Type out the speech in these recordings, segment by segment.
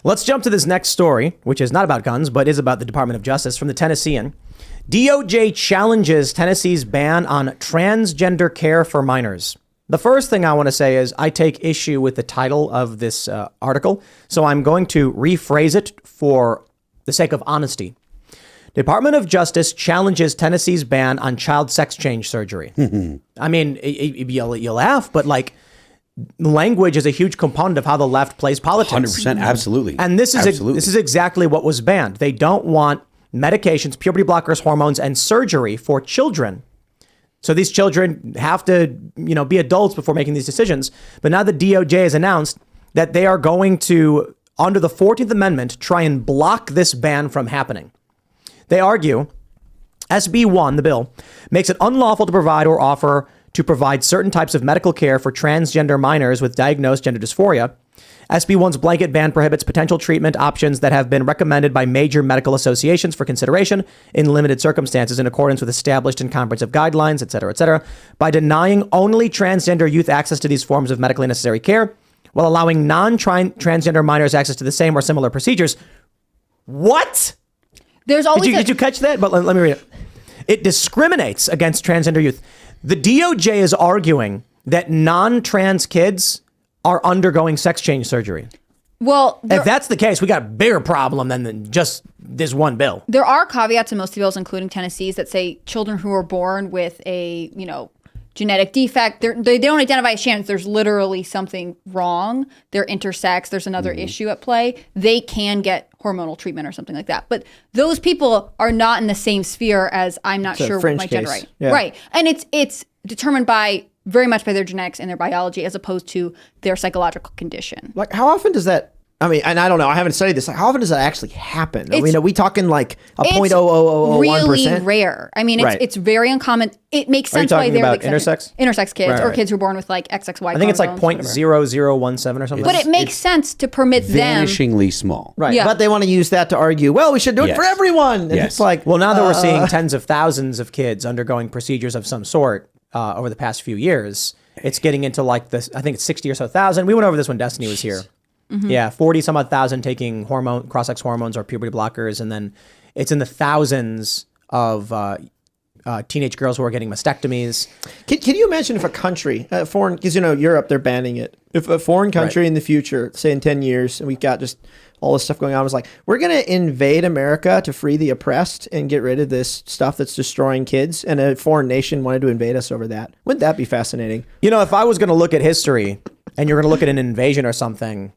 Let's jump to this next story, which is not about guns, but is about the Department of Justice from the Tennessean. DOJ challenges Tennessee's ban on transgender care for minors. The first thing I want to say is I take issue with the title of this article, so I'm going to rephrase it for the sake of honesty. Department of Justice challenges Tennessee's ban on child sex change surgery. I mean, you laugh, but like language is a huge component of how the left plays politics. 100%, absolutely. And this is exactly what was banned. They don't want medications, puberty blockers, hormones, and surgery for children. So these children have to, be adults before making these decisions. But now the DOJ has announced that they are going to, under the 14th Amendment, try and block this ban from happening. They argue SB 1, the bill, makes it unlawful to provide or offer to provide certain types of medical care for transgender minors with diagnosed gender dysphoria. SB 1's blanket ban prohibits potential treatment options that have been recommended by major medical associations for consideration in limited circumstances in accordance with established and comprehensive guidelines, et cetera, by denying only transgender youth access to these forms of medically necessary care while allowing non-transgender minors access to the same or similar procedures. What? There's always Did you catch that? But let me read it. It discriminates against transgender youth. The DOJ is arguing that non-trans kids are undergoing sex change surgery. Well, if that's the case, we got a bigger problem than just this one bill. There are caveats in most bills, including Tennessee's, that say children who are born with a, genetic defect, they don't identify as trans. There's literally something wrong. They're intersex. There's another issue at play. They can get hormonal treatment or something like that. But those people are not in the same sphere as I'm not sure what my gender right. Yeah. Right. And it's determined very much by their genetics and their biology as opposed to their psychological condition. Like, how often does that, and I don't know, I haven't studied this. Like, how often does that actually happen? Are we talking like a 0.0001%? Really rare. I mean, it's very uncommon. It makes sense why they're about intersex? Intersex kids or kids who are born with like XXY. I think it's like 0.0017 or something. But it makes sense to permit them. Vanishingly small. Right. Yeah. But they want to use that to argue, well, we should do it for everyone. And it's like, well, now that we're seeing tens of thousands of kids undergoing procedures of some sort over the past few years, it's getting into like this, I think it's 60 or so thousand. We went over this when Destiny was here. Mm-hmm. Yeah, 40 some odd thousand taking cross-sex hormones or puberty blockers. And then it's in the thousands of teenage girls who are getting mastectomies. Can you imagine if a country, foreign, because Europe, they're banning it. If a foreign country in the future, say in 10 years, and we've got just all this stuff going on, was like, we're going to invade America to free the oppressed and get rid of this stuff that's destroying kids, and a foreign nation wanted to invade us over that. Wouldn't that be fascinating? If I was going to look at history and you're going to look at an invasion or something,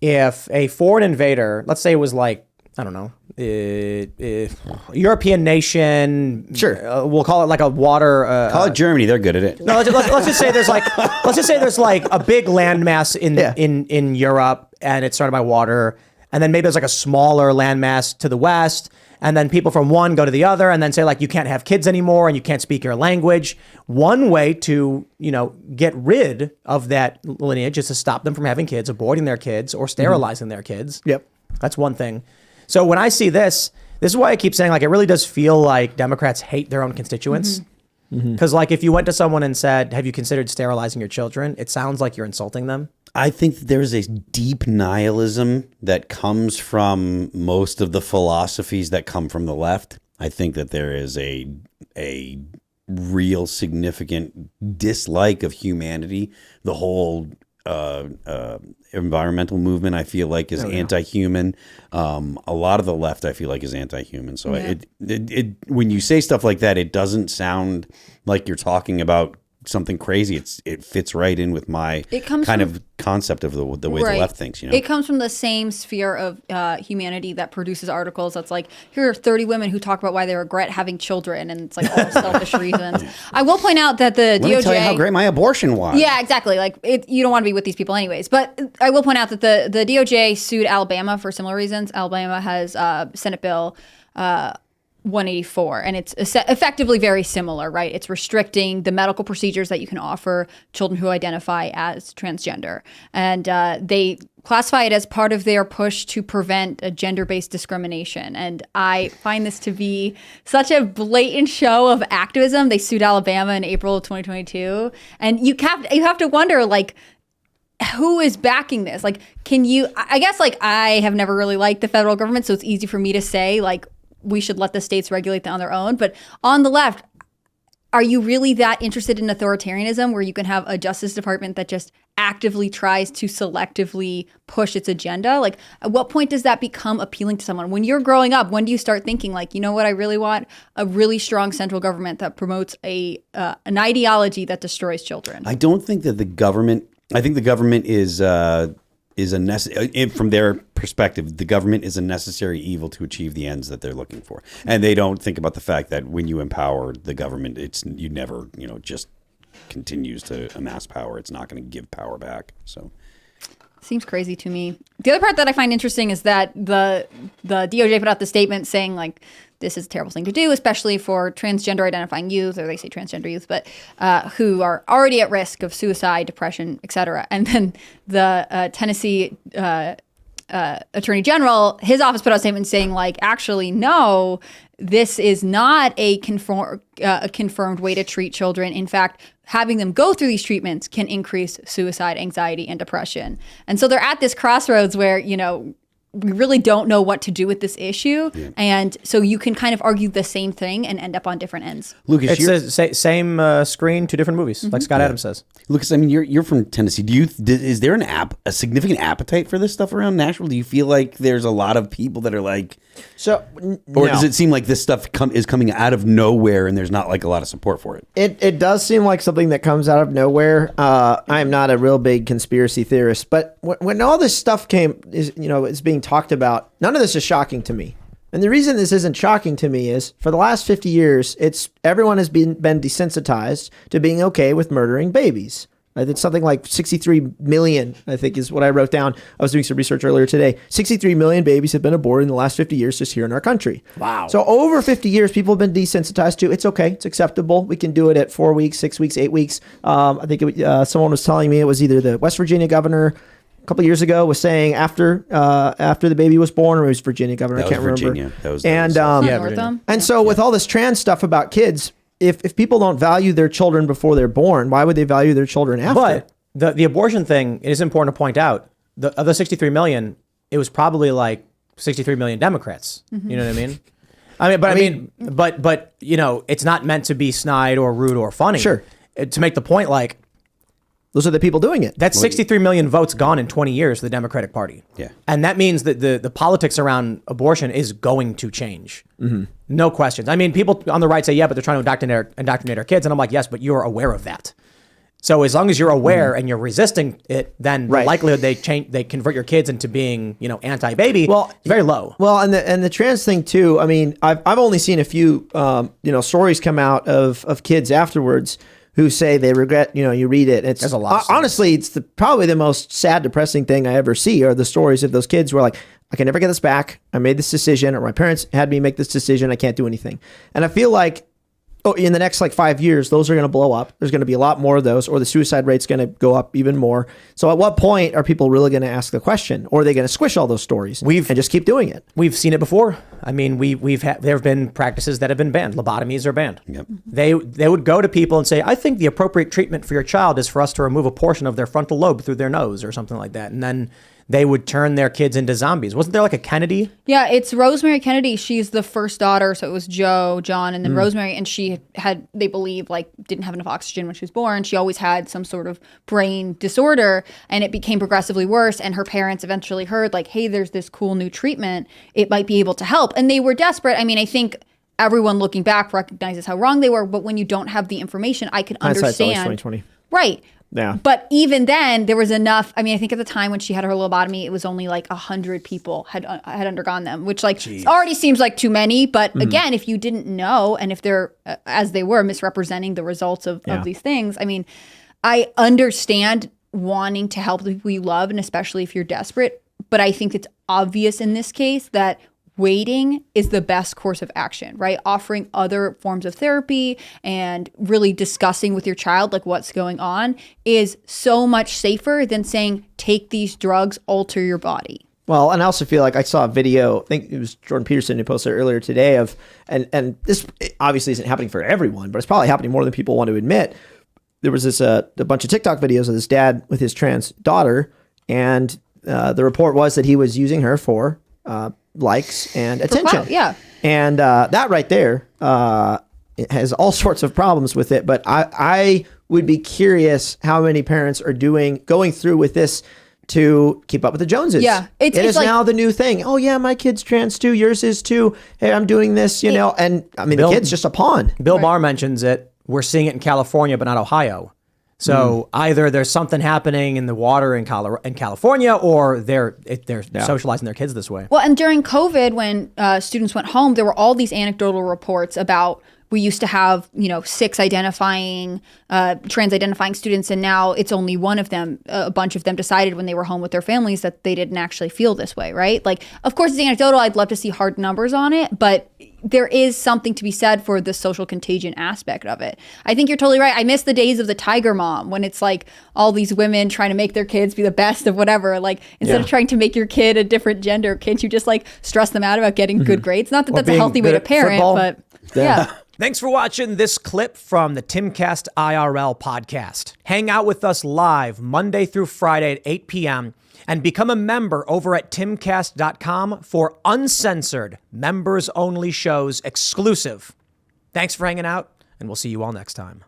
if a foreign invader, let's say it was like, I don't know, European nation. Sure. We'll call it like a water. Call it Germany. They're good at it. No, let's just say there's like a big landmass in Europe, and it's surrounded by water, and then maybe there's like a smaller landmass to the west, and then people from one go to the other, and then say like you can't have kids anymore, and you can't speak your language. One way to get rid of that lineage is to stop them from having kids, avoiding their kids, or sterilizing their kids. Yep. That's one thing. So when I see this is why I keep saying like it really does feel like Democrats hate their own constituents. Because like if you went to someone and said, have you considered sterilizing your children? It sounds like you're insulting them. I think there's a deep nihilism that comes from most of the philosophies that come from the left. I think that there is a real significant dislike of humanity. The whole environmental movement, I feel like, is anti-human. A lot of the left, I feel like, is anti-human. So it when you say stuff like that, it doesn't sound like you're talking about something crazy. It fits right in with my of concept of the way the left thinks. It comes from the same sphere of humanity that produces articles that's like, here are 30 women who talk about why they regret having children, and it's like all selfish reasons. I will point out that the DOJ. Let me tell you how great my abortion was. Yeah, exactly. Like you don't want to be with these people anyways. But I will point out that the DOJ sued Alabama for similar reasons. Alabama has Senate Bill 184, and it's effectively very similar, right? It's restricting the medical procedures that you can offer children who identify as transgender. And they classify it as part of their push to prevent a gender-based discrimination. And I find this to be such a blatant show of activism. They sued Alabama in April of 2022. And you have to wonder, like, who is backing this? Like, can you, I guess, like, I have never really liked the federal government, so it's easy for me to say, like, we should let the states regulate that on their own. But on the left, are you really that interested in authoritarianism where you can have a Justice Department that just actively tries to selectively push its agenda? Like, at what point does that become appealing to someone? When you're growing up, when do you start thinking, like, you know what I really want? A really strong central government that promotes an ideology that destroys children. I don't think that the government, I think the government is a from their perspective, the government is a necessary evil to achieve the ends that they're looking for. And they don't think about the fact that when you empower the government, you never, just continues to amass power. It's not going to give power back. So seems crazy to me. The other part that I find interesting is that the DOJ put out the statement saying, like, this is a terrible thing to do, especially for transgender identifying youth, or they say transgender youth, but who are already at risk of suicide, depression, etc. And then the Tennessee Attorney General, his office put out a statement saying, like, actually, no, this is not a confirmed way to treat children. In fact, having them go through these treatments can increase suicide, anxiety, and depression. And so they're at this crossroads where, we really don't know what to do with this issue. Yeah. And so you can kind of argue the same thing and end up on different ends. Lucas, it's the same screen, two different movies, like Scott Adams says. Lucas, I mean, you're from Tennessee. Is there a significant appetite for this stuff around Nashville? Do you feel like there's a lot of people that are like, or does it seem like this stuff is coming out of nowhere and there's not like a lot of support for it? It does seem like something that comes out of nowhere. I am not a real big conspiracy theorist, but when all this stuff is being talked about, none of this is shocking to me. And the reason this isn't shocking to me is for the last 50 years, everyone has been desensitized to being okay with murdering babies. It's something like 63 million, I think is what I wrote down. I was doing some research earlier today. 63 million babies have been aborted in the last 50 years just here in our country. Wow. So over 50 years, people have been desensitized to it's okay. It's acceptable. We can do it at 4 weeks, 6 weeks, 8 weeks. I think someone was telling me it was either the West Virginia governor a couple of years ago was saying after the baby was born, or it was Virginia governor. I can't remember. That was Virginia. And so with all this trans stuff about kids, if people don't value their children before they're born, why would they value their children after? But the abortion thing, it is important to point out, of the 63 million, it was probably like 63 million Democrats. Mm-hmm. You know what I mean? But it's not meant to be snide or rude or funny. Sure. To make the point, like, those are the people doing it. That's 63 million votes gone in 20 years for the Democratic Party. Yeah. And that means that the politics around abortion is going to change. Mm-hmm. No questions. I mean, people on the right say, yeah, but they're trying to indoctrinate our kids. And I'm like, yes, but you're aware of that. So as long as you're aware and you're resisting it, then the likelihood they convert your kids into being, anti-baby, is very low. Well, and the trans thing too. I mean, I've only seen a few, stories come out of kids afterwards who say they regret, you read it. There's a lot. Honestly, it's probably the most sad, depressing thing I ever see are the stories of those kids who are like, I can never get this back. I made this decision, or my parents had me make this decision. I can't do anything. And I feel like, in the next 5 years, those are going to blow up. There's going to be a lot more of those, or the suicide rate's going to go up even more. So at what point are people really going to ask the question, or are they going to squish all those stories and just keep doing it? We've seen it before. I mean, there have been practices that have been banned. Lobotomies are banned. Yep. They would go to people and say, I think the appropriate treatment for your child is for us to remove a portion of their frontal lobe through their nose or something like that. And then they would turn their kids into zombies. Wasn't there like a Kennedy? Yeah, it's Rosemary Kennedy. She's the first daughter. So it was Joe, John, and then Rosemary. And she had, they believe, didn't have enough oxygen when she was born. She always had some sort of brain disorder, and it became progressively worse. And her parents eventually heard, hey, there's this cool new treatment. It might be able to help. And they were desperate. I mean, I think everyone looking back recognizes how wrong they were. But when you don't have the information, I can understand. Always 2020. Right. Yeah. But even then, there was enough. I mean, I think at the time when she had her lobotomy, it was only 100 people had undergone them, which already seems like too many. But again, if you didn't know, and if they're, as they were, misrepresenting the results of these things, I mean, I understand wanting to help the people you love, and especially if you're desperate. But I think it's obvious in this case that waiting is the best course of action, right? Offering other forms of therapy and really discussing with your child what's going on is so much safer than saying, take these drugs, alter your body. Well, and I also feel like I saw a video, I think it was Jordan Peterson who posted earlier today of, and this obviously isn't happening for everyone, but it's probably happening more than people want to admit, there was this a bunch of TikTok videos of this dad with his trans daughter, and the report was that he was using her for likes and attention. clout, yeah. And that right there it has all sorts of problems with it. But I would be curious how many parents are going through with this to keep up with the Joneses. Yeah, it is like, now the new thing. Oh yeah, my kid's trans too. Yours is too. Hey, I'm doing this, you know. And I mean, the kid's just a pawn. Bill Maher mentions it. We're seeing it in California, but not Ohio. So either there's something happening in the water in California, or they're socializing their kids this way. Well, and during COVID, when students went home, there were all these anecdotal reports about we used to have, 6 trans identifying students, and now it's only one of them. A bunch of them decided when they were home with their families that they didn't actually feel this way, right? Like, of course, it's anecdotal. I'd love to see hard numbers on it, but there is something to be said for the social contagion aspect of it. I think you're totally right. I miss the days of the Tiger Mom, when it's like all these women trying to make their kids be the best of whatever. Like, instead of trying to make your kid a different gender, can't you just like stress them out about getting good grades? Not that that's a healthy way to parent, but yeah. Thanks for watching this clip from the Timcast IRL podcast. Hang out with us live Monday through Friday at 8 p.m. and become a member over at timcast.com for uncensored, members-only shows exclusive. Thanks for hanging out, and we'll see you all next time.